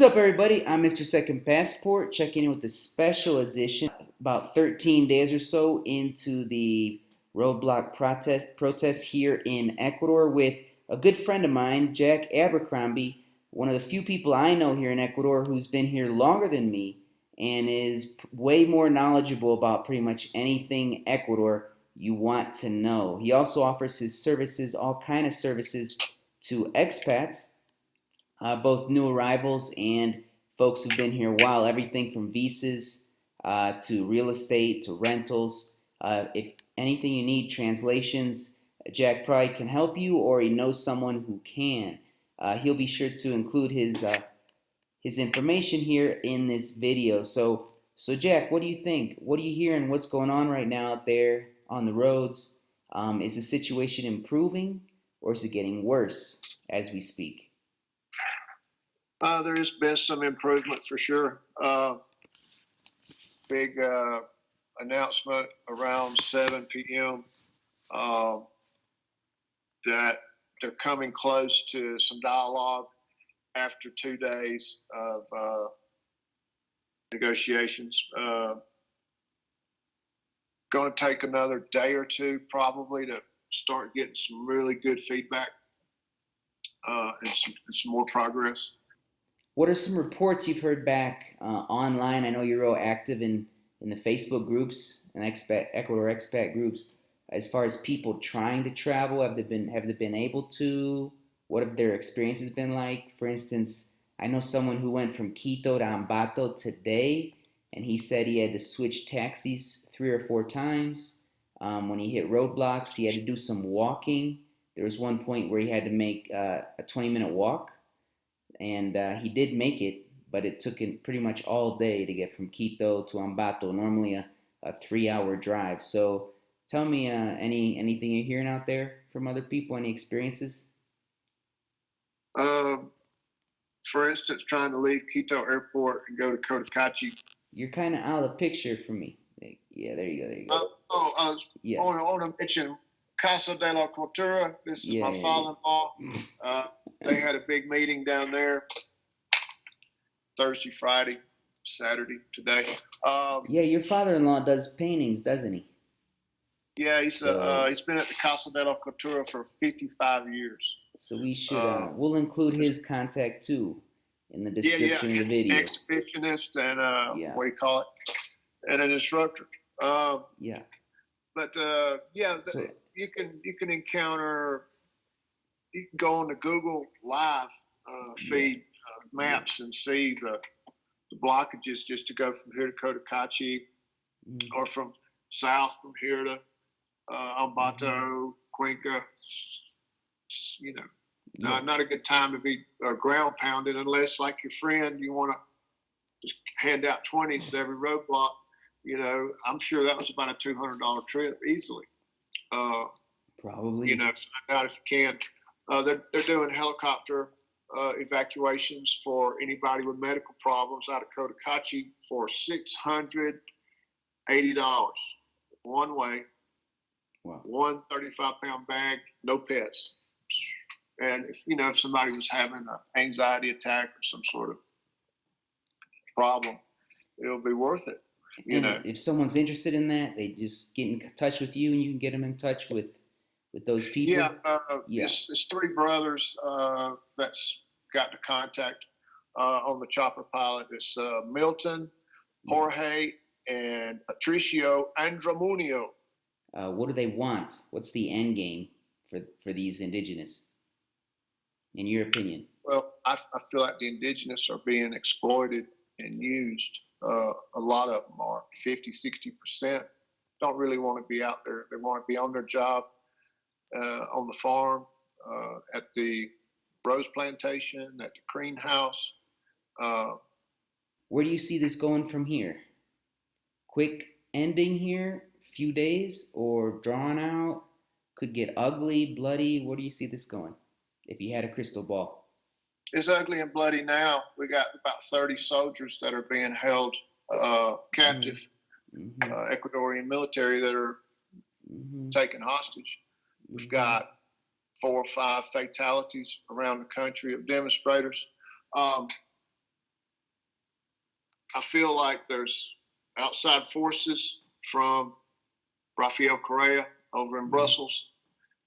up, everybody? I'm Mr. Second Passport, checking in with the special edition. About 13 days or so into the roadblock protests here in Ecuador with a good friend of mine, Jack Abercrombie, one of the few people I know here in Ecuador who's been here longer than me and is way more knowledgeable about pretty much anything Ecuador you want to know. He also offers his services, all kind of services, to expats, both new arrivals and folks who've been here a while. Everything from visas to real estate to rentals. If anything you need, translations, Jack probably can help you, or he knows someone who can. He'll be sure to include his information here in this video. So Jack, what do you think? What are you hearing? What's going on right now out there on the roads? Is the situation improving, or is it getting worse as we speak? There's been some improvement for sure. Big announcement around 7 p.m. That they're coming close to some dialogue after 2 days of negotiations. Going to take another day or two probably to start getting some really good feedback and some more progress. What are some reports you've heard back online? I know you're real active in the Facebook groups and Ecuador expat groups. As far as people trying to travel, have they been able to? What have their experiences been like? For instance, I know someone who went from Quito to Ambato today, and he said he had to switch taxis 3 or 4 times. When he hit roadblocks, he had to do some walking. There was one point where he had to make a 20-minute walk. And he did make it, but it took him pretty much all day to get from Quito to Ambato, normally a 3-hour drive. So tell me anything you're hearing out there from other people, any experiences? For instance, trying to leave Quito Airport and go to Cotacachi. You're kind of out of the picture for me. Yeah, there you go. Yeah. I want to mention Casa de la Cultura. This is my father-in-law. They had a big meeting down there Thursday, Friday, Saturday, today. Your father-in-law does paintings, doesn't he? Yeah, he's been at the Casa de la Cultura for 55 years. So we should we'll include his contact too in the description of the video. Exhibitionist and what do you call it? And an instructor. So, you can encounter. You can go on the Google Live feed maps and see the blockages just to go from here to Cotacachi, or from south from here to Ambato, Cuenca. Not a good time to be ground pounded unless, like your friend, you want to just hand out 20s at every roadblock. I'm sure that was about a $200 trip easily. Probably. Find out if you can. They're doing helicopter evacuations for anybody with medical problems out of Cotacachi for $680 one way. Wow. One 35-pound bag, no pets. And if somebody was having an anxiety attack or some sort of problem, it'll be worth it. If someone's interested in that, they just get in touch with you, and you can get them in touch with those people. It's 3 brothers that's got the contact on the chopper pilot. It's Milton, Jorge, and Patricio Andramunio. What do they want? What's the end game for these indigenous, in your opinion? Well, I feel like the indigenous are being exploited and used. A lot of them are. 50-60% don't really want to be out there. They want to be on their job, on the farm, at the rose plantation, at the greenhouse. Where do you see this going from here? Quick ending here, few days, or drawn out? Could get ugly, bloody. Where do you see this going, if you had a crystal ball? It's ugly and bloody now. We got about 30 soldiers that are being held captive, Ecuadorian military that are taken hostage. We've got 4 or 5 fatalities around the country of demonstrators. I feel like there's outside forces from Rafael Correa over in Brussels,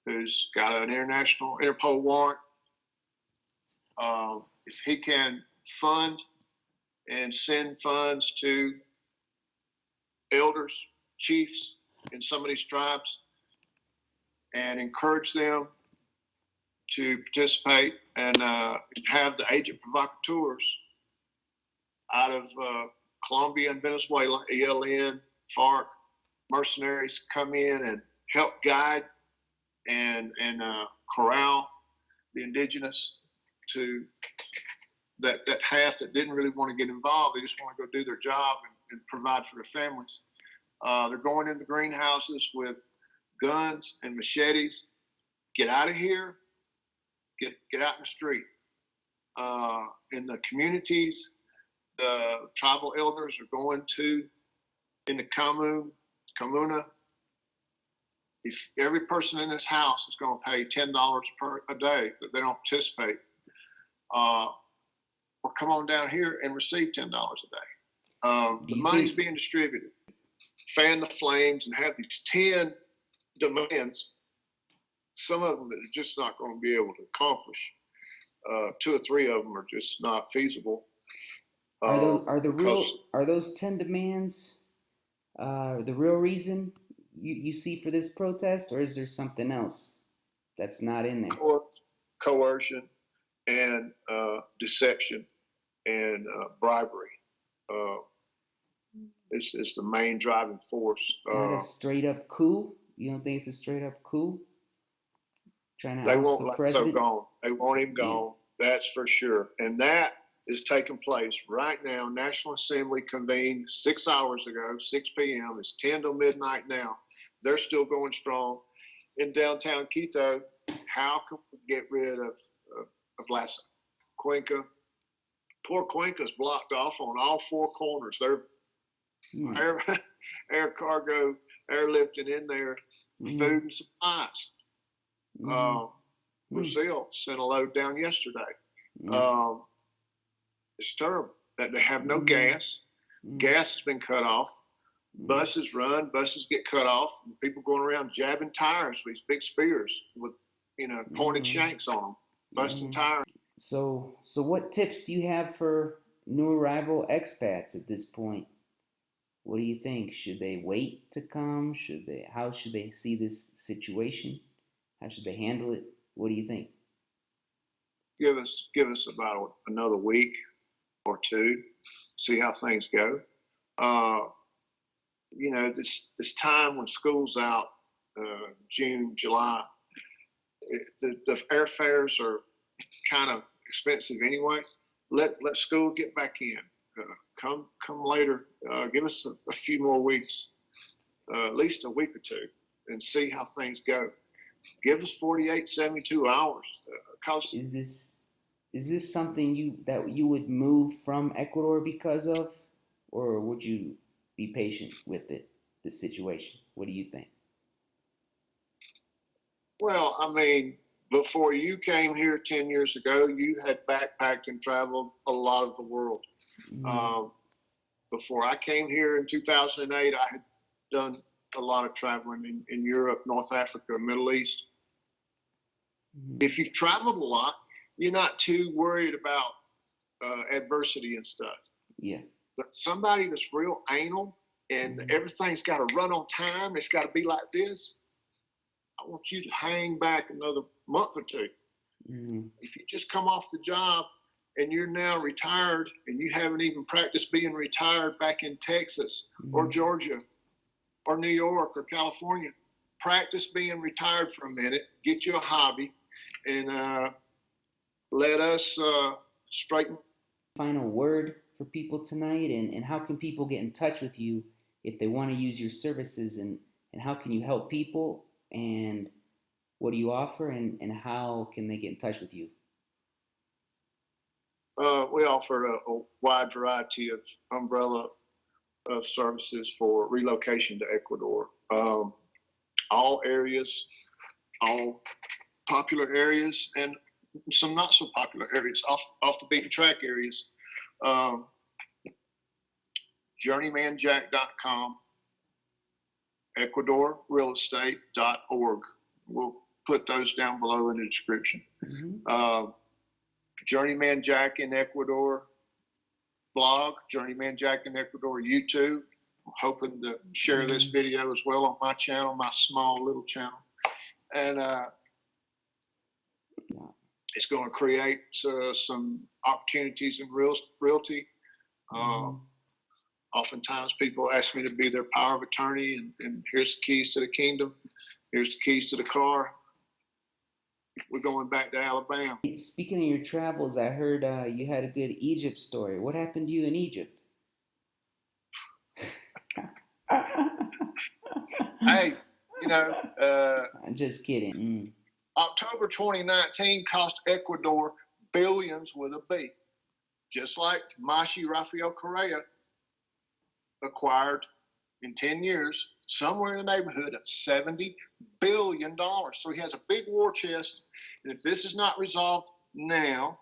who's got an international Interpol warrant. If he can fund and send funds to elders, chiefs in some of these tribes and encourage them to participate and have the agent provocateurs out of Colombia and Venezuela, ELN, FARC, mercenaries come in and help guide and corral the indigenous to that half that didn't really want to get involved. They just want to go do their job and provide for their families. They're going in the greenhouses with guns and machetes. Get out of here. Get out in the street. In the communities, the tribal elders are going to, in the Comuna, if every person in this house is going to pay $10 a day that they don't participate, or come on down here and receive $10 a day. The money's being distributed. Fan the flames and have these 10 demands, some of them that are just not going to be able to accomplish. 2 or 3 of them are just not feasible. Are those 10 demands the real reason you see for this protest, or is there something else that's not in there? Coercion and deception and bribery is the main driving force. Not a straight up coup? You don't think it's a straight up coup? Trying to they oust won't the let president? so gone. They want him gone. Yeah. That's for sure. And that is taking place right now. National Assembly convened 6 hours ago, 6 p.m. It's 10 till midnight now. They're still going strong. In downtown Quito, how can we get rid of Lassa? Cuenca. Poor Cuenca's blocked off on all 4 corners. They're air cargo, airlifting in there, food and supplies. Brazil sent a load down yesterday. It's terrible that they have no gas. Gas has been cut off. Buses run, buses get cut off. And people going around jabbing tires with these big spears with, pointed shanks on them, busting tires. So what tips do you have for new arrival expats at this point? What do you think? Should they wait to come? How should they see this situation? How should they handle it? What do you think? Give us about another week or 2, see how things go. This time when school's out, June, July, the airfares are kind of expensive anyway. Let school get back in. Come later. Give us a few more weeks, at least a week or 2, and see how things go. Give us 48, 72 hours. Is this something that you would move from Ecuador because of, or would you be patient with the situation? What do you think? Well, before you came here 10 years ago, you had backpacked and traveled a lot of the world. Before I came here in 2008, I had done a lot of traveling in Europe, North Africa, Middle East. If you've traveled a lot, you're not too worried about adversity and stuff. Yeah. But somebody that's real anal and everything's got to run on time, it's got to be like this, I want you to hang back another month or 2. If you just come off the job and you're now retired and you haven't even practiced being retired back in Texas or Georgia or New York or California, practice being retired for a minute, get you a hobby, and let us straighten. Final word for people tonight, and how can people get in touch with you if they want to use your services, and how can you help people, and what do you offer, and how can they get in touch with you? We offer a wide variety of umbrella of services for relocation to Ecuador. All areas, all popular areas, and some not so popular areas, off the beaten track areas. journeymanjack.com, ecuadorrealestate.org. We'll put those down below in the description. Journeyman Jack in Ecuador blog, Journeyman Jack in Ecuador YouTube. I'm hoping to share this video as well on my channel, my small little channel. And it's going to create some opportunities in realty. Oftentimes people ask me to be their power of attorney, and here's the keys to the kingdom. Here's the keys to the car. We're going back to Alabama. Speaking of your travels, I heard you had a good Egypt story. What happened to you in Egypt? Hey, I'm just kidding. October 2019 cost Ecuador billions with a B. Just like Mashi Rafael Correa acquired in 10 years, somewhere in the neighborhood of $70 billion. So he has a big war chest. And if this is not resolved now,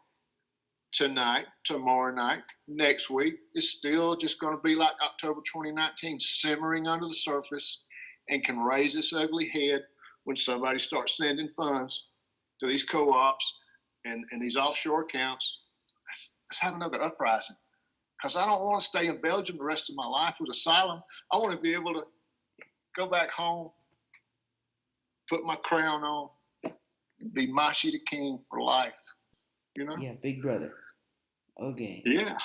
tonight, tomorrow night, next week, it's still just going to be like October 2019, simmering under the surface, and can raise its ugly head when somebody starts sending funds to these co-ops and these offshore accounts. Let's have another uprising. Because I don't want to stay in Belgium the rest of my life with asylum. I want to be able to go back home, put my crown on, and be Mashi the King for life. Yeah, big brother. Okay. Yeah.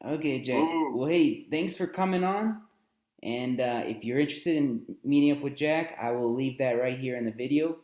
Okay, Jack. Ooh. Well, hey, thanks for coming on. And if you're interested in meeting up with Jack, I will leave that right here in the video.